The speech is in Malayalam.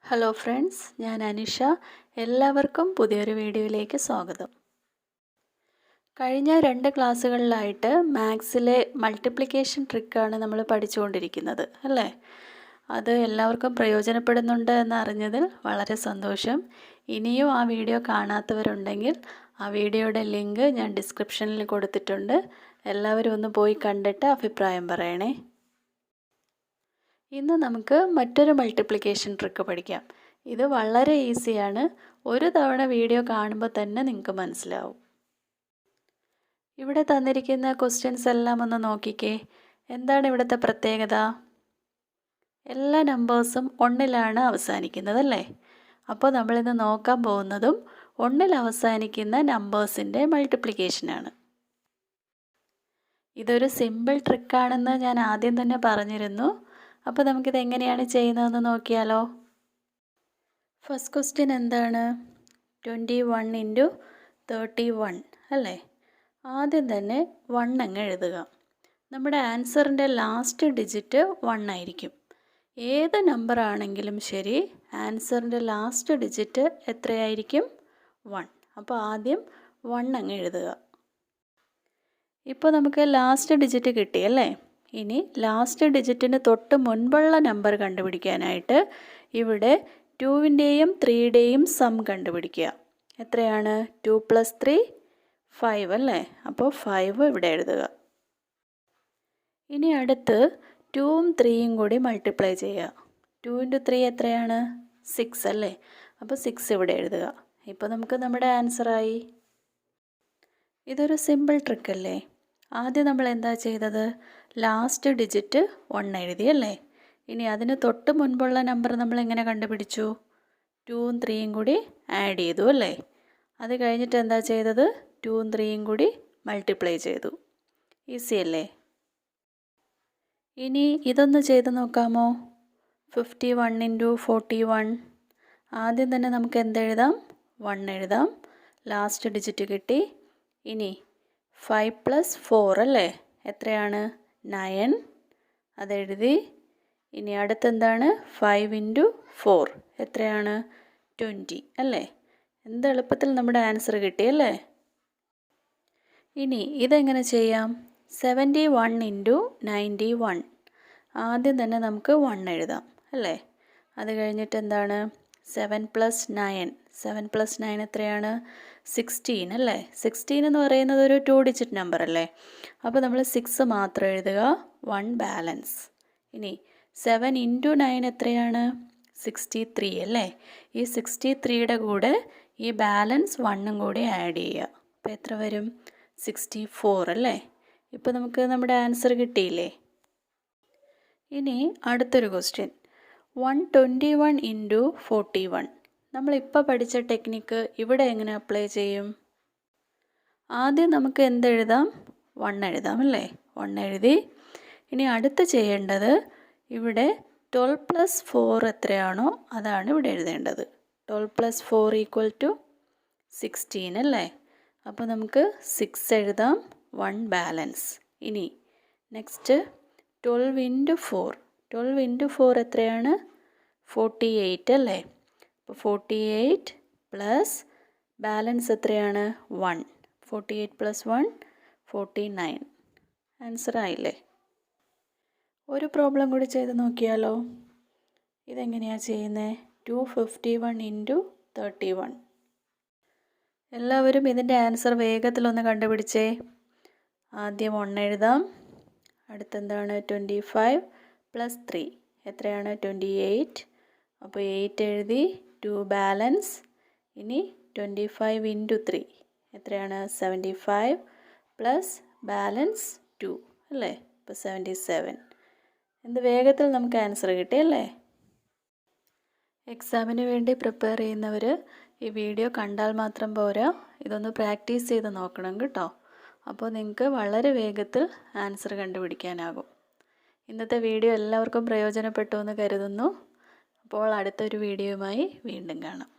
ഹലോ ഫ്രണ്ട്സ്, ഞാൻ അനിഷ. എല്ലാവർക്കും പുതിയൊരു വീഡിയോയിലേക്ക് സ്വാഗതം. കഴിഞ്ഞ 2 ക്ലാസ്സുകളിലായിട്ട് മാത്സിലെ മൾട്ടിപ്ലിക്കേഷൻ ട്രിക്കാണ് നമ്മൾ പഠിച്ചുകൊണ്ടിരിക്കുന്നത് അല്ലേ? അത് എല്ലാവർക്കും പ്രയോജനപ്പെടുന്നുണ്ട് എന്നറിഞ്ഞതിൽ വളരെ സന്തോഷം. ഇനിയും ആ വീഡിയോ കാണാത്തവരുണ്ടെങ്കിൽ ആ വീഡിയോയുടെ ലിങ്ക് ഞാൻ ഡിസ്ക്രിപ്ഷനിൽ കൊടുത്തിട്ടുണ്ട്. എല്ലാവരും ഒന്ന് പോയി കണ്ടിട്ട് അഭിപ്രായം പറയണേ. ഇന്ന് നമുക്ക് മറ്റൊരു മൾട്ടിപ്ലിക്കേഷൻ ട്രിക്ക് പഠിക്കാം. ഇത് വളരെ ഈസിയാണ്. ഒരു തവണ വീഡിയോ കാണുമ്പോൾ തന്നെ നിങ്ങൾക്ക് മനസ്സിലാവും. ഇവിടെ തന്നിരിക്കുന്ന ക്വസ്റ്റ്യൻസ് എല്ലാം ഒന്ന് നോക്കിക്കേ. എന്താണ് ഇവിടുത്തെ പ്രത്യേകത? എല്ലാ നമ്പേഴ്സും 1ലാണ് അവസാനിക്കുന്നത് അല്ലേ? അപ്പോൾ നമ്മളിന്ന് നോക്കാൻ പോകുന്നതും 1ൽ അവസാനിക്കുന്ന നമ്പേഴ്സിൻ്റെ മൾട്ടിപ്ലിക്കേഷനാണ്. ഇതൊരു സിമ്പിൾ ട്രിക്കാണെന്ന് ഞാൻ ആദ്യം തന്നെ പറഞ്ഞിരുന്നു. അപ്പോൾ നമുക്കിത് എങ്ങനെയാണ് ചെയ്യുന്നതെന്ന് നോക്കിയാലോ. ഫസ്റ്റ് ക്വസ്റ്റ്യൻ എന്താണ്? 21 ഇൻറ്റു 31 അല്ലേ? ആദ്യം തന്നെ 1 അങ്ങ് എഴുതുക. നമ്മുടെ ആൻസറിൻ്റെ ലാസ്റ്റ് ഡിജിറ്റ് 1 ആയിരിക്കും. ഏത് നമ്പർ ആണെങ്കിലും ശരി, ആൻസറിൻ്റെ ലാസ്റ്റ് ഡിജിറ്റ് എത്രയായിരിക്കും? 1. അപ്പോൾ ആദ്യം 1 അങ്ങ് എഴുതുക. ഇപ്പോൾ നമുക്ക് ലാസ്റ്റ് ഡിജിറ്റ് കിട്ടിയല്ലേ? ഇനി ലാസ്റ്റ് ഡിജിറ്റിന് തൊട്ട് മുൻപുള്ള നമ്പർ കണ്ടുപിടിക്കാനായിട്ട് ഇവിടെ 2ൻ്റെയും 3യുടെയും സം കണ്ടുപിടിക്കുക. എത്രയാണ്? 2 + 3 5 അല്ലേ? അപ്പോൾ 5 ഇവിടെ എഴുതുക. ഇനി അടുത്ത് 2ഉം 3യും കൂടി മൾട്ടിപ്ലൈ ചെയ്യുക. 2 × 3 എത്രയാണ്? 6 അല്ലേ? അപ്പോൾ 6 ഇവിടെ എഴുതുക. ഇപ്പോൾ നമുക്ക് നമ്മുടെ ആൻസറായി. ഇതൊരു സിമ്പിൾ ട്രിക്കല്ലേ? ആദ്യം നമ്മൾ എന്താ ചെയ്തത്? Last digit 1 എഴുതിയല്ലേ? ഇനി അതിന് തൊട്ട് മുൻപുള്ള നമ്പർ നമ്മൾ എങ്ങനെ കണ്ടുപിടിച്ചു? 2ഉം 3യും കൂടി ആഡ് ചെയ്തു അല്ലേ? അത് കഴിഞ്ഞിട്ട് എന്താ ചെയ്തത്? 2ഉം 3യും കൂടി മൾട്ടിപ്ലൈ ചെയ്തു. ഈസി അല്ലേ? ഇനി ഇതൊന്ന് ചെയ്ത് നോക്കാമോ? 51 ഇൻറ്റു 41. ആദ്യം തന്നെ നമുക്ക് എന്തെഴുതാം? 1 എഴുതാം. ലാസ്റ്റ് ഡിജിറ്റ് കിട്ടി. ഇനി 5 + 4 അല്ലേ? എത്രയാണ്? 9. അതെഴുതി. ഇനി അടുത്തെന്താണ്? 5 ഇൻറ്റു 4 എത്രയാണ്? 20 അല്ലേ? എന്ത് എളുപ്പത്തിൽ നമ്മുടെ ആൻസർ കിട്ടിയല്ലേ? ഇനി ഇതെങ്ങനെ ചെയ്യാം? 71 ഇൻറ്റു 91. ആദ്യം തന്നെ നമുക്ക് 1 എഴുതാം അല്ലേ? അത് കഴിഞ്ഞിട്ട് എന്താണ്? 7 + 9. 7 + 9 എത്രയാണ്? 16 അല്ലേ? 16 എന്ന് പറയുന്നത് ഒരു 2 ഡിജിറ്റ് നമ്പർ അല്ലേ? അപ്പോൾ നമ്മൾ 6 മാത്രം എഴുതുക, 1 ബാലൻസ്. ഇനി 7 ഇൻറ്റു 9 എത്രയാണ്? 63 അല്ലേ? ഈ 63യുടെ കൂടെ ഈ ബാലൻസ് 1ഉം കൂടി ആഡ് ചെയ്യുക. അപ്പോൾ എത്ര വരും? 64 അല്ലേ? ഇപ്പോൾ നമുക്ക് നമ്മുടെ ആൻസർ കിട്ടിയില്ലേ? ഇനി അടുത്തൊരു ക്വസ്റ്റ്യൻ. 121 ഇൻറ്റു 41. നമ്മളിപ്പോൾ പഠിച്ച ടെക്നിക്ക് ഇവിടെ എങ്ങനെ അപ്ലൈ ചെയ്യും? ആദ്യം നമുക്ക് എന്തെഴുതാം? 1 എഴുതാം അല്ലേ? 1 എഴുതി. ഇനി അടുത്ത് ചെയ്യേണ്ടത് ഇവിടെ 12 + 4 എത്രയാണോ അതാണ് ഇവിടെ എഴുതേണ്ടത്. 12 + 4 = 16 അല്ലേ? അപ്പോൾ നമുക്ക് 6 എഴുതാം, 1 ബാലൻസ്. ഇനി നെക്സ്റ്റ് 12 ഇൻറ്റു 4. 12 ഇൻറ്റു 4 എത്രയാണ്? 48 അല്ലേ? അപ്പോൾ 48 പ്ലസ് ബാലൻസ് എത്രയാണ്? 1. 48 + 1 49. ആൻസർ ആയില്ലേ? ഒരു പ്രോബ്ലം കൂടി ചെയ്ത് നോക്കിയാലോ. ഇതെങ്ങനെയാണ് ചെയ്യുന്നത്? 251 ഇൻറ്റു 31. എല്ലാവരും ഇതിൻ്റെ ആൻസർ വേഗത്തിലൊന്ന് കണ്ടുപിടിച്ചേ. ആദ്യം 1 എഴുതാം. അടുത്തെന്താണ്? 25 + 3 എത്രയാണ്? 28. അപ്പോൾ 8 എഴുതി, 2 ബാലൻസ്. ഇനി 25 ഇൻറ്റു 3 എത്രയാണ്? 75 പ്ലസ് ബാലൻസ് 2 അല്ലേ? അപ്പോൾ 77. എന്ത് വേഗത്തിൽ നമുക്ക് ആൻസർ കിട്ടിയല്ലേ? എക്സാമിന് വേണ്ടി പ്രിപ്പയർ ചെയ്യുന്നവർ ഈ വീഡിയോ കണ്ടാൽ മാത്രം പോരാ, ഇതൊന്ന് പ്രാക്ടീസ് ചെയ്ത് നോക്കണം കേട്ടോ. അപ്പോൾ നിങ്ങൾക്ക് വളരെ വേഗത്തിൽ ആൻസർ കണ്ടുപിടിക്കാനാകും. ഇന്നത്തെ വീഡിയോ എല്ലാവർക്കും പ്രയോജനപ്പെട്ടു എന്ന് കരുതുന്നു. അപ്പോൾ അടുത്തൊരു വീഡിയോയുമായി വീണ്ടും കാണാം.